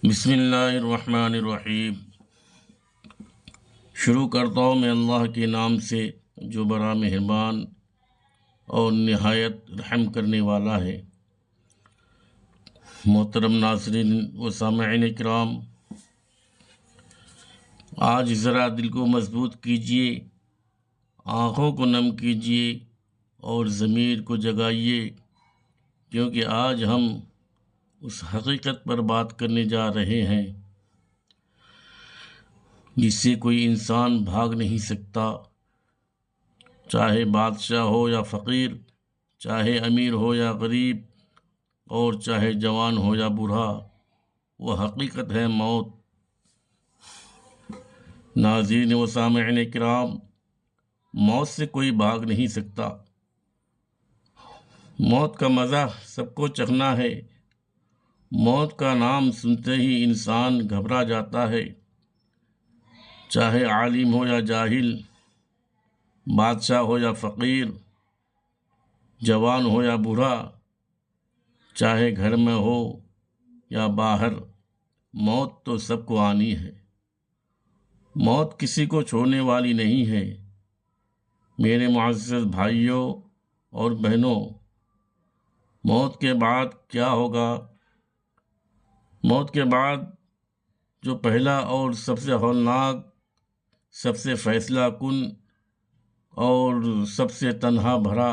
بسم اللہ الرحمن الرحیم۔ شروع کرتا ہوں میں اللہ کے نام سے جو بڑا مہربان اور نہایت رحم کرنے والا ہے۔ محترم ناظرین و سامعین کرام، آج ذرا دل کو مضبوط کیجیے، آنکھوں کو نم کیجیے اور ضمیر کو جگائیے، کیونکہ آج ہم اس حقیقت پر بات کرنے جا رہے ہیں جس سے کوئی انسان بھاگ نہیں سکتا، چاہے بادشاہ ہو یا فقیر، چاہے امیر ہو یا غریب، اور چاہے جوان ہو یا بوڑھا، وہ حقیقت ہے موت۔ ناظرین و سامعین کرام، موت سے کوئی بھاگ نہیں سکتا۔ موت کا مزہ سب کو چکھنا ہے۔ موت کا نام سنتے ہی انسان گھبرا جاتا ہے، چاہے عالم ہو یا جاہل، بادشاہ ہو یا فقیر، جوان ہو یا بوڑھا، چاہے گھر میں ہو یا باہر، موت تو سب کو آنی ہے۔ موت کسی کو چھوڑنے والی نہیں ہے۔ میرے معزز بھائیوں اور بہنوں، موت کے بعد کیا ہوگا؟ موت کے بعد جو پہلا اور سب سے ہولناک، سب سے فیصلہ کن اور سب سے تنہا بھرا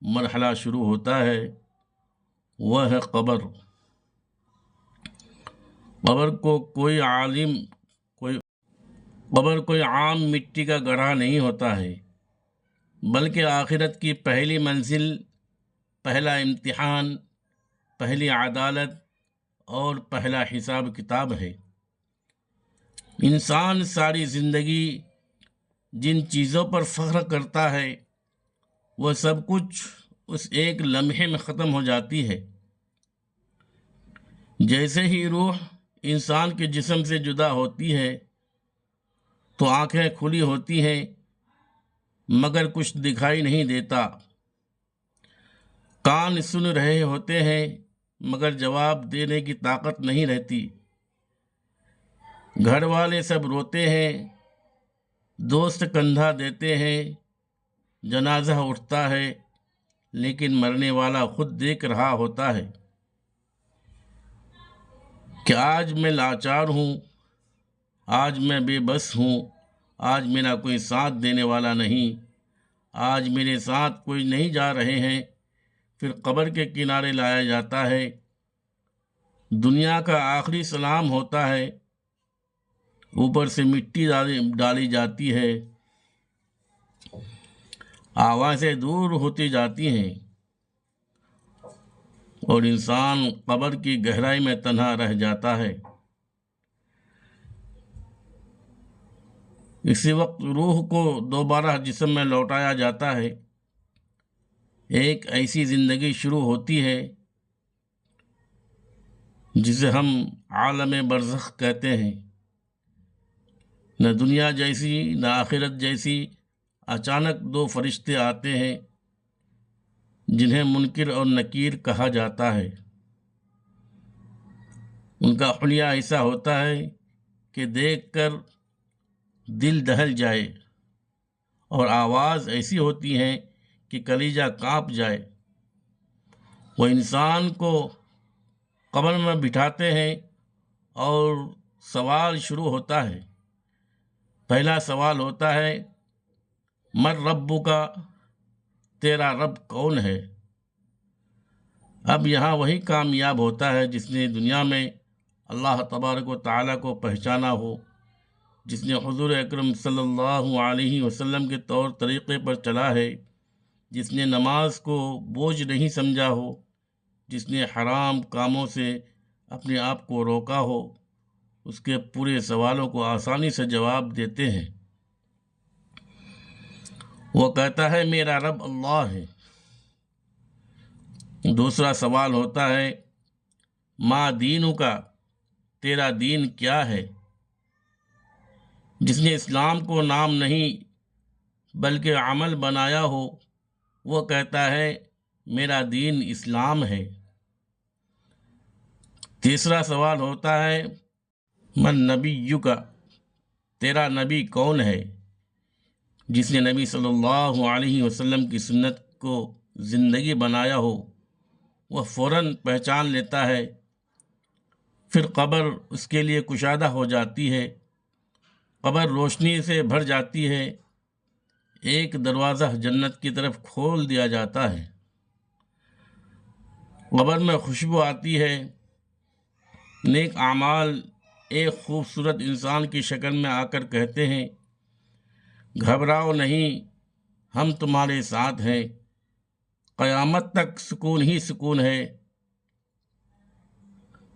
مرحلہ شروع ہوتا ہے، وہ ہے قبر۔ قبر کوئی عام مٹی کا گڑھا نہیں ہوتا ہے، بلکہ آخرت کی پہلی منزل، پہلا امتحان، پہلی عدالت اور پہلا حساب کتاب ہے۔ انسان ساری زندگی جن چیزوں پر فخر کرتا ہے، وہ سب کچھ اس ایک لمحے میں ختم ہو جاتی ہے۔ جیسے ہی روح انسان کے جسم سے جدا ہوتی ہے تو آنکھیں کھلی ہوتی ہیں، مگر کچھ دکھائی نہیں دیتا۔ کان سن رہے ہوتے ہیں، مگر جواب دینے کی طاقت نہیں رہتی۔ گھر والے سب روتے ہیں، دوست کندھا دیتے ہیں، جنازہ اٹھتا ہے، لیکن مرنے والا خود دیکھ رہا ہوتا ہے کہ آج میں لاچار ہوں، آج میں بے بس ہوں، آج میرا کوئی ساتھ دینے والا نہیں، آج میرے ساتھ کوئی نہیں جا رہے ہیں۔ پھر قبر کے کنارے لایا جاتا ہے، دنیا کا آخری سلام ہوتا ہے، اوپر سے مٹی ڈالی جاتی ہے، آوازیں دور ہوتی جاتی ہیں اور انسان قبر کی گہرائی میں تنہا رہ جاتا ہے۔ اسی وقت روح کو دوبارہ جسم میں لوٹایا جاتا ہے۔ ایک ایسی زندگی شروع ہوتی ہے جسے ہم عالم برزخ کہتے ہیں۔ نہ دنیا جیسی نہ آخرت جیسی، اچانک دو فرشتے آتے ہیں جنہیں منکر اور نکیر کہا جاتا ہے۔ ان کا حلیہ ایسا ہوتا ہے کہ دیکھ کر دل دہل جائے، اور آواز ایسی ہوتی ہے کہ کلیجہ کانپ جائے۔ وہ انسان کو قبر میں بٹھاتے ہیں اور سوال شروع ہوتا ہے۔ پہلا سوال ہوتا ہے، من ربک، تیرا رب کون ہے؟ اب یہاں وہی کامیاب ہوتا ہے جس نے دنیا میں اللہ تبارک و تعالیٰ کو پہچانا ہو، جس نے حضور اکرم صلی اللہ علیہ وسلم کے طور طریقے پر چلا ہے، جس نے نماز کو بوجھ نہیں سمجھا ہو، جس نے حرام کاموں سے اپنے آپ کو روکا ہو، اس کے پورے سوالوں کو آسانی سے جواب دیتے ہیں۔ وہ کہتا ہے میرا رب اللہ ہے۔ دوسرا سوال ہوتا ہے، ما دینک، تیرا دین کیا ہے؟ جس نے اسلام کو نام نہیں بلکہ عمل بنایا ہو، وہ کہتا ہے میرا دین اسلام ہے۔ تیسرا سوال ہوتا ہے من نبی کا، تیرا نبی کون ہے؟ جس نے نبی صلی اللہ علیہ وسلم کی سنت کو زندگی بنایا ہو وہ فوراً پہچان لیتا ہے، پھر قبر اس کے لیے کشادہ ہو جاتی ہے، قبر روشنی سے بھر جاتی ہے، ایک دروازہ جنت کی طرف کھول دیا جاتا ہے، قبر میں خوشبو آتی ہے، نیک اعمال ایک خوبصورت انسان کی شکل میں آ کر کہتے ہیں گھبراؤ نہیں، ہم تمہارے ساتھ ہیں، قیامت تک سکون ہی سکون ہے۔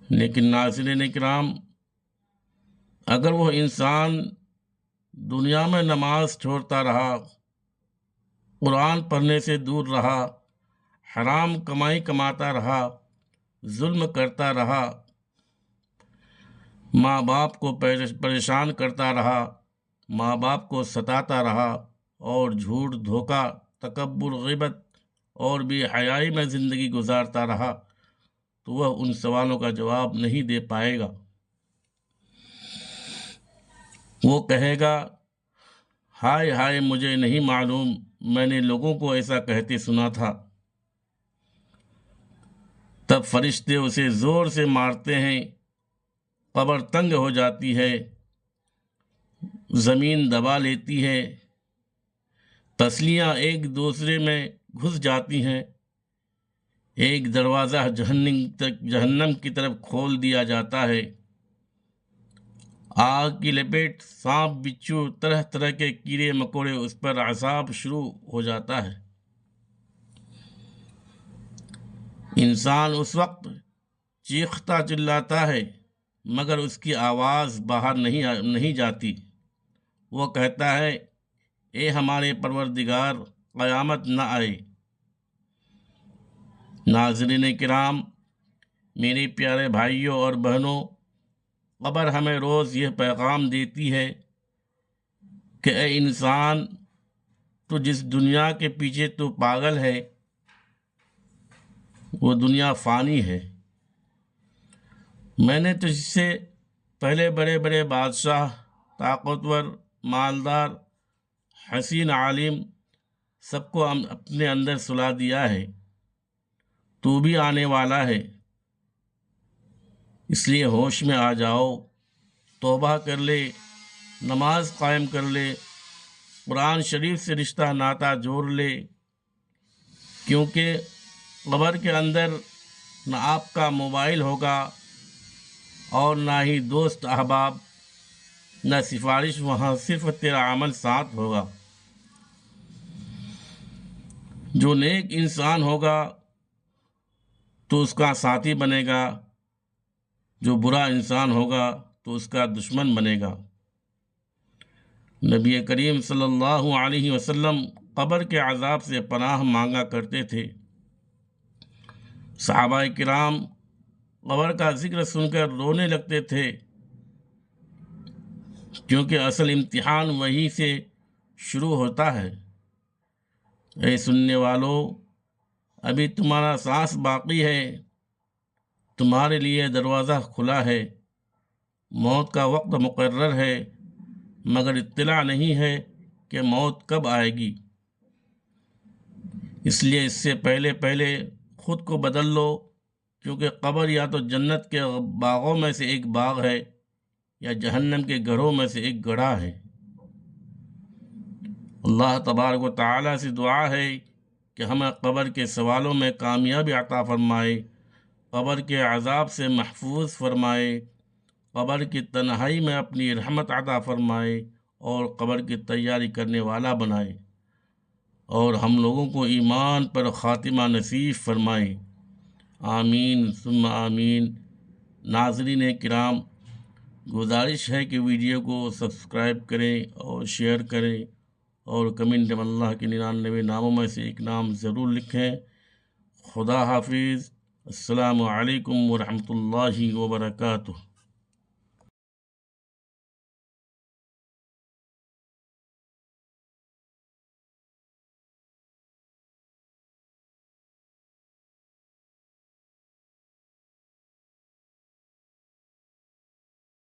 لیکن ناظرین کرام، اگر وہ انسان دنیا میں نماز چھوڑتا رہا، قرآن پڑھنے سے دور رہا، حرام کمائی کماتا رہا، ظلم کرتا رہا، ماں باپ کو پریشان کرتا رہا، ماں باپ کو ستاتا رہا اور جھوٹ دھوکہ تکبر غیبت اور بے حیائی میں زندگی گزارتا رہا تو وہ ان سوالوں کا جواب نہیں دے پائے گا۔ وہ کہے گا ہائے ہائے مجھے نہیں معلوم، میں نے لوگوں کو ایسا کہتے سنا تھا۔ تب فرشتے اسے زور سے مارتے ہیں، قبر تنگ ہو جاتی ہے، زمین دبا لیتی ہے، پسلیاں ایک دوسرے میں گھس جاتی ہیں، ایک دروازہ جہنم کی طرف کھول دیا جاتا ہے، آگ کی لپیٹ، سانپ بچھو طرح طرح کے کیڑے مکوڑے اس پر عذاب شروع ہو جاتا ہے۔ انسان اس وقت چیختا چلاتا ہے مگر اس کی آواز باہر نہیں جاتی۔ وہ کہتا ہے اے ہمارے پروردگار قیامت نہ آئے۔ ناظرین کرام، میرے پیارے بھائیوں اور بہنوں، قبر ہمیں روز یہ پیغام دیتی ہے کہ اے انسان، تو جس دنیا کے پیچھے تو پاگل ہے وہ دنیا فانی ہے۔ میں نے تجھ سے پہلے بڑے بڑے بادشاہ، طاقتور، مالدار، حسین، عالم سب کو اپنے اندر سلا دیا ہے، تو بھی آنے والا ہے، اس لیے ہوش میں آ جاؤ، توبہ کر لے، نماز قائم کر لے، قرآن شریف سے رشتہ ناتا جوڑ لے، کیونکہ قبر کے اندر نہ آپ کا موبائل ہوگا اور نہ ہی دوست احباب، نہ سفارش، وہاں صرف تیرا عمل ساتھ ہوگا۔ جو نیک انسان ہوگا تو اس کا ساتھی بنے گا، جو برا انسان ہوگا تو اس کا دشمن بنے گا۔ نبی کریم صلی اللہ علیہ وسلم قبر کے عذاب سے پناہ مانگا کرتے تھے۔ صحابہ کرام قبر کا ذکر سن کر رونے لگتے تھے، کیونکہ اصل امتحان وہی سے شروع ہوتا ہے۔ اے سننے والو، ابھی تمہارا سانس باقی ہے، تمہارے لیے دروازہ کھلا ہے، موت کا وقت مقرر ہے، مگر اطلاع نہیں ہے کہ موت کب آئے گی۔ اس لیے اس سے پہلے خود کو بدل لو، کیونکہ قبر یا تو جنت کے باغوں میں سے ایک باغ ہے یا جہنم کے گڑھوں میں سے ایک گڑھا ہے۔ اللہ تبارک و تعالیٰ سے دعا ہے کہ ہمیں قبر کے سوالوں میں کامیابی عطا فرمائے، قبر کے عذاب سے محفوظ فرمائے، قبر کی تنہائی میں اپنی رحمت عطا فرمائے اور قبر کی تیاری کرنے والا بنائے، اور ہم لوگوں کو ایمان پر خاتمہ نصیب فرمائے۔ آمین ثم آمین۔ ناظرین کرام، گزارش ہے کہ ویڈیو کو سبسکرائب کریں اور شیئر کریں اور کمنٹ میں اللہ کے 99 ناموں میں سے ایک نام ضرور لکھیں۔ خدا حافظ۔ السلام علیکم ورحمۃ اللہ وبرکاتہ۔